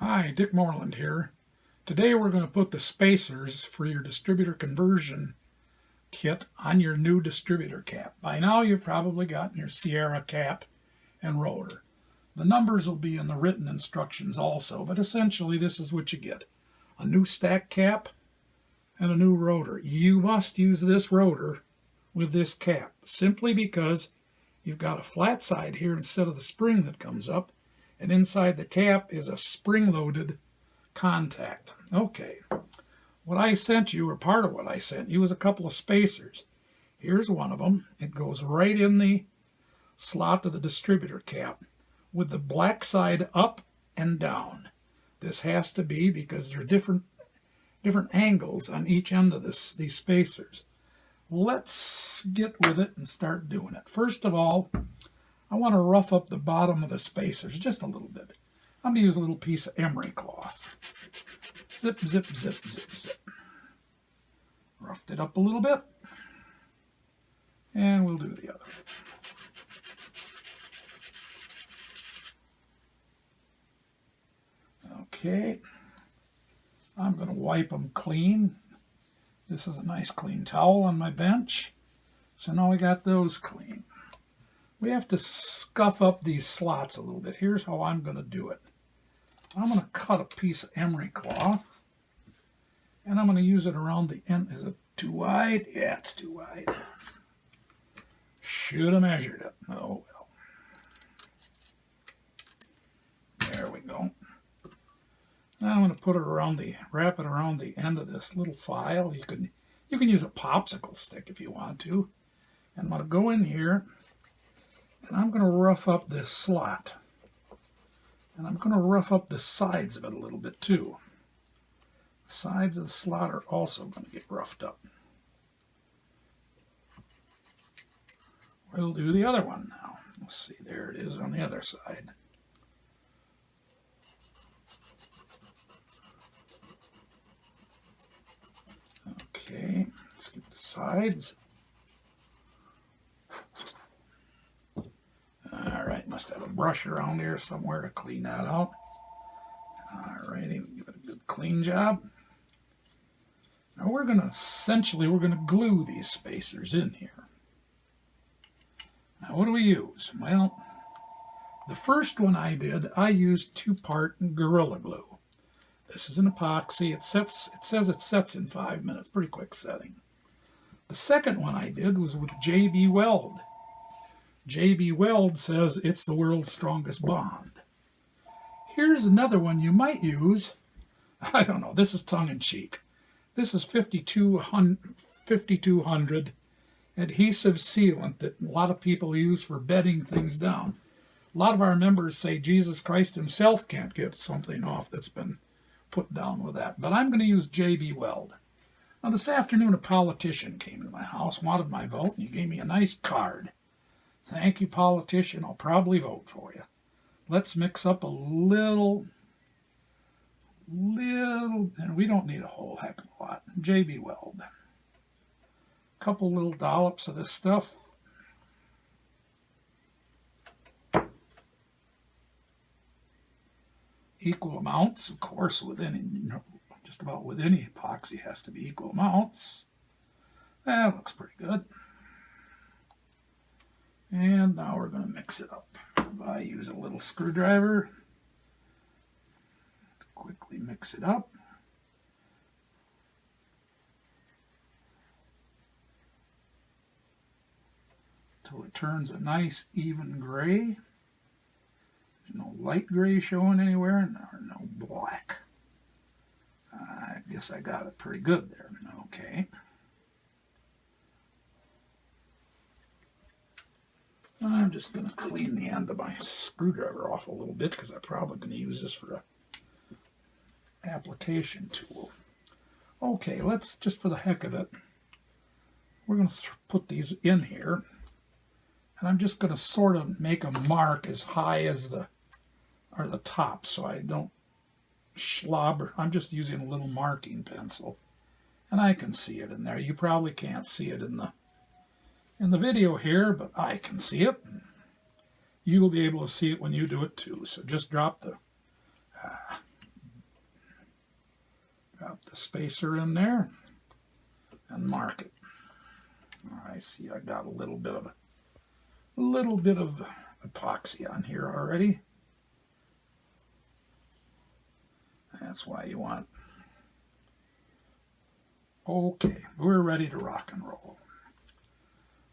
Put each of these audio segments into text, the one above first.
Hi, Dick Moreland here. Today we're going to put the spacers for your distributor conversion kit on your new distributor cap. By now you've probably gotten your Sierra cap and rotor. The numbers will be in the written instructions also, but essentially this is what you get. A new stack cap and a new rotor. You must use this rotor with this cap simply because you've got a flat side here instead of the spring that comes up, and inside the cap is a spring-loaded contact. Okay, what I sent you, or part of what I sent you, is a couple of spacers. Here's one of them. It goes right in the slot of the distributor cap with the black side up and down. This has to be because there are different angles on each end of these spacers. Let's get with it and start doing it. First of all, I want to rough up the bottom of the spacers just a little bit. I'm going to use a little piece of emery cloth. Zip, zip, zip, zip, zip. Roughed it up a little bit. And we'll do the other. Okay. I'm going to wipe them clean. This is a nice clean towel on my bench. So now we got those clean. We have to scuff up these slots a little bit. Here's how I'm going to do it. I'm going to cut a piece of emery cloth, and I'm going to use it around the end. Is it too wide? Yeah, it's too wide. Should have measured it. Oh well. There we go. Now I'm going to put it around wrap it around the end of this little file. You can use a popsicle stick if you want to. And I'm going to go in here, and I'm going to rough up this slot. And I'm going to rough up the sides of it a little bit too. The sides of the slot are also going to get roughed up. We'll do the other one now. Let's see, there it is on the other side. Okay, let's get the sides. Alright, must have a brush around here somewhere to clean that out. Alrighty, give it a good clean job. Now we're going to glue these spacers in here. Now what do we use? Well, the first one I did, I used 2-part Gorilla Glue. This is an epoxy. It says it sets in 5 minutes. Pretty quick setting. The second one I did was with JB Weld. JB Weld says it's the world's strongest bond. Here's another one you might use. I don't know. This is tongue-in-cheek. This is 5200 adhesive sealant that a lot of people use for bedding things down. A lot of our members say Jesus Christ himself can't get something off that's been put down with that. But I'm going to use JB Weld. Now this afternoon a politician came to my house, wanted my vote, and he gave me a nice card. Thank you, politician. I'll probably vote for you. Let's mix up a little, and we don't need a whole heck of a lot. JB Weld. A couple little dollops of this stuff. Equal amounts, of course, just about with any epoxy has to be equal amounts. That looks pretty good. And now we're going to mix it up. I use a little screwdriver to quickly mix it up. Until it turns a nice even gray. There's no light gray showing anywhere, and no black. I guess I got it pretty good there. Okay. I'm just going to clean the end of my screwdriver off a little bit because I'm probably going to use this for an application tool. Okay, let's, just for the heck of it, we're going to put these in here. And I'm just going to sort of make a mark as high as the top so I don't slobber. I'm just using a little marking pencil. And I can see it in there. You probably can't see it in the video here, but I can see it. You will be able to see it when you do it too. So just drop the Drop the spacer in there and mark it. I see I got a little bit of epoxy on here already. That's why you want. Okay, we're ready to rock and roll.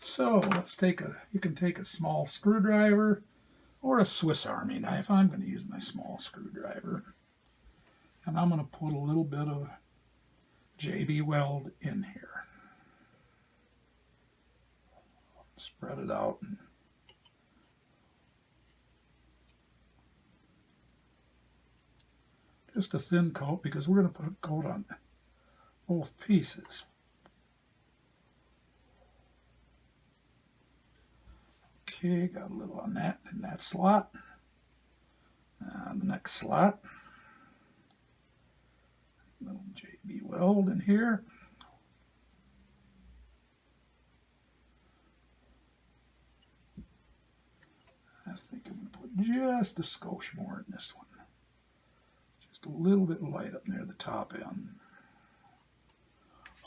So let's you can take a small screwdriver or a Swiss Army knife. I'm going to use my small screwdriver. And I'm going to put a little bit of JB Weld in here. Spread it out. Just a thin coat, because we're going to put a coat on both pieces. Okay, got a little on that in that slot. The next slot. Little JB Weld in here. I think I'm going to put just a skosh more in this one. Just a little bit light up near the top end.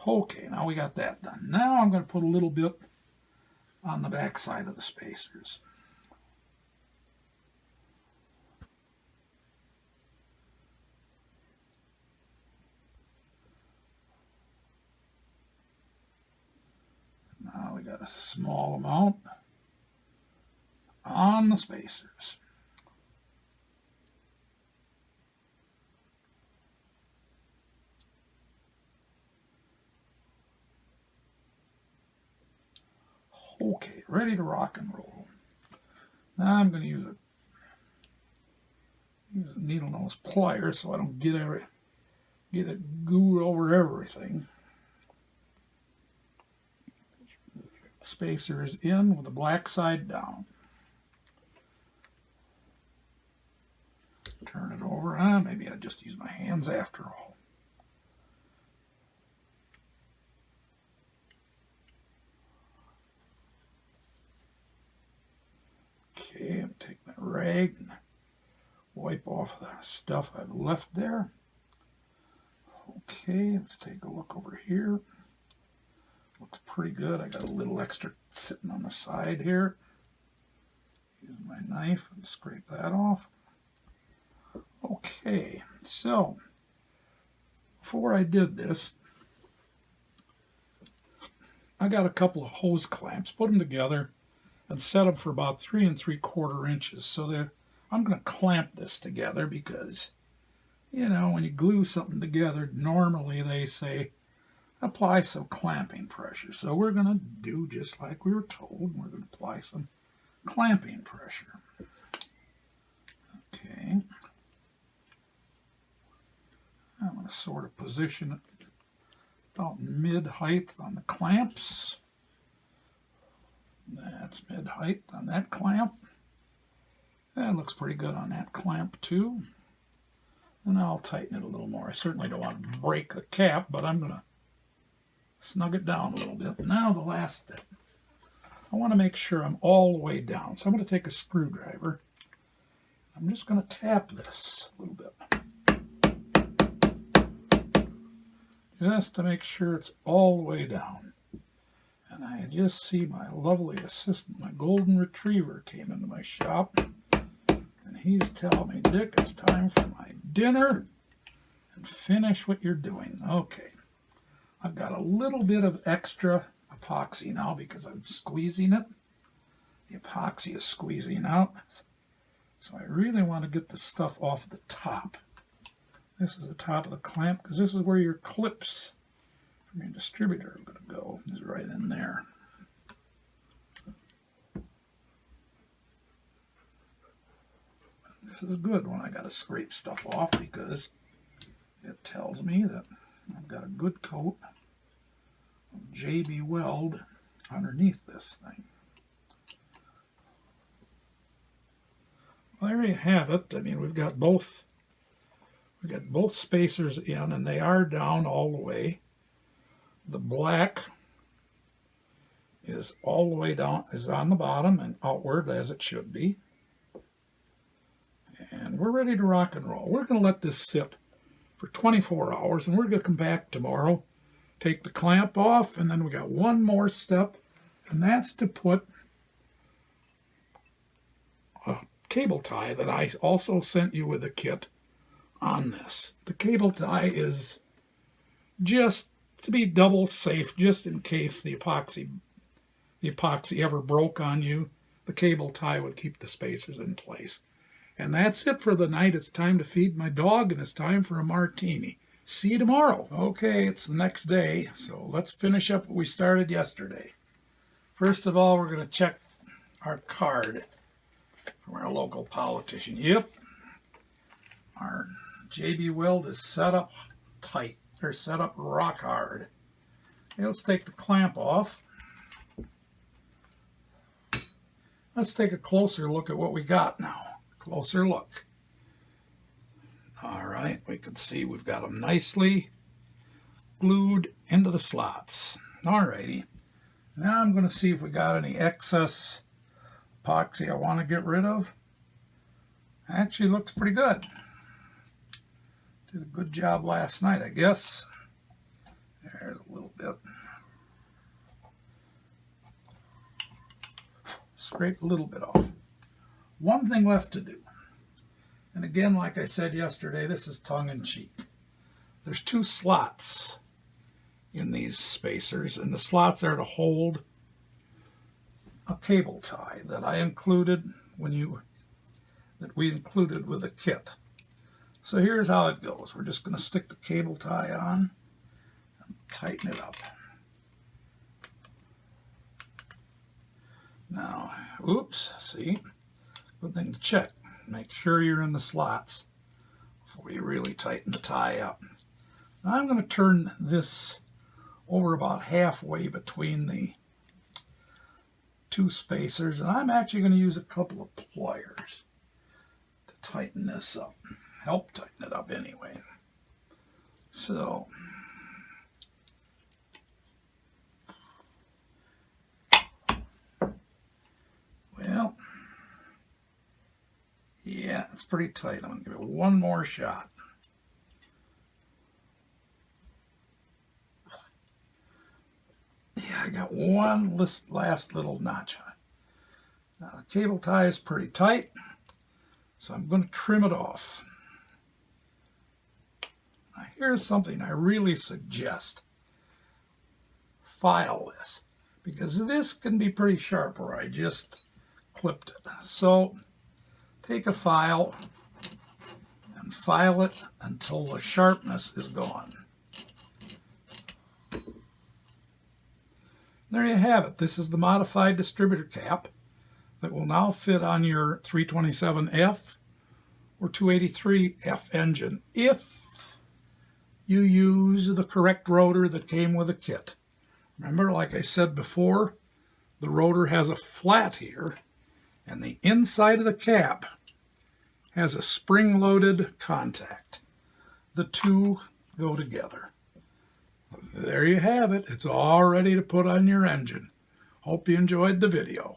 Okay, now we got that done. Now I'm going to put a little bit on the back side of the spacers. Now we got a small amount on the spacers. Okay, ready to rock and roll. Now I'm going to use a needle nose pliers so I don't get it goo over everything. Spacer is in with the black side down. Turn it over. Maybe I just use my hands after all. Okay, I'll take my rag and wipe off the stuff I've left there. Okay, let's take a look over here. Looks pretty good. I got a little extra sitting on the side here. Use my knife and scrape that off. Okay, so before I did this, I got a couple of hose clamps, put them together, and set them for about 3 3/4 inches. So I'm going to clamp this together because, you know, when you glue something together, normally they say apply some clamping pressure. So we're going to do just like we were told. We're going to apply some clamping pressure. Okay. I'm going to sort of position it about mid-height on the clamps. That's mid-height on that clamp. That looks pretty good on that clamp too. And I'll tighten it a little more. I certainly don't want to break the cap, but I'm going to snug it down a little bit. Now the last step. I want to make sure I'm all the way down. So I'm going to take a screwdriver. I'm just going to tap this a little bit. Just to make sure it's all the way down. And I just see my lovely assistant, my golden retriever, came into my shop. And he's telling me, Dick, it's time for my dinner. And finish what you're doing. Okay. I've got a little bit of extra epoxy now because I'm squeezing it. The epoxy is squeezing out. So I really want to get the stuff off the top. This is the top of the clamp because this is where your clips from your distributor are going to go. It's right in there. This is good when I got to scrape stuff off because it tells me that I've got a good coat of JB Weld underneath this thing. Well, there you have it. I mean, we've got both spacers in, and they are down all the way. The black is all the way down, is on the bottom and outward as it should be. And we're ready to rock and roll. We're going to let this sit for 24 hours, and we're going to come back tomorrow, take the clamp off, and then we got one more step, and that's to put a cable tie that I also sent you with a kit on this. The cable tie is just to be double safe, just in case the epoxy ever broke on you. The cable tie would keep the spacers in place. And that's it for the night. It's time to feed my dog, and it's time for a martini. See you tomorrow. Okay, it's the next day, so let's finish up what we started yesterday. First of all, we're going to check our card from our local politician. Yep, our JB weld is set up tight. They're set up rock hard. Okay, let's take the clamp off. Let's take a closer look at what we got now. Closer look. All right, we can see we've got them nicely glued into the slots. All righty. Now I'm going to see if we got any excess epoxy I want to get rid of. Actually looks pretty good. Did a good job last night, I guess. There's a little bit. Scrape a little bit off. One thing left to do. And again, like I said yesterday, this is tongue-in-cheek. There's two slots in these spacers, and the slots are to hold a cable tie that I included that we included with the kit. So here's how it goes. We're just going to stick the cable tie on and tighten it up. Now, oops, see? Good thing to check. Make sure you're in the slots before you really tighten the tie up. Now I'm going to turn this over about halfway between the two spacers, and I'm actually going to use a couple of pliers to tighten this up. Help tighten it up anyway. So, well, yeah, it's pretty tight. I'm going to give it one more shot. Yeah, I got one last little notch on it. Now, the cable tie is pretty tight, so I'm going to trim it off. Now, here's something I really suggest. File this, because this can be pretty sharp where I just clipped it. So, take a file and file it until the sharpness is gone. There you have it. This is the modified distributor cap that will now fit on your 327F or 283F engine if you use the correct rotor that came with the kit. Remember, like I said before, the rotor has a flat here, and the inside of the cap has a spring-loaded contact. The two go together. There you have it. It's all ready to put on your engine. Hope you enjoyed the video.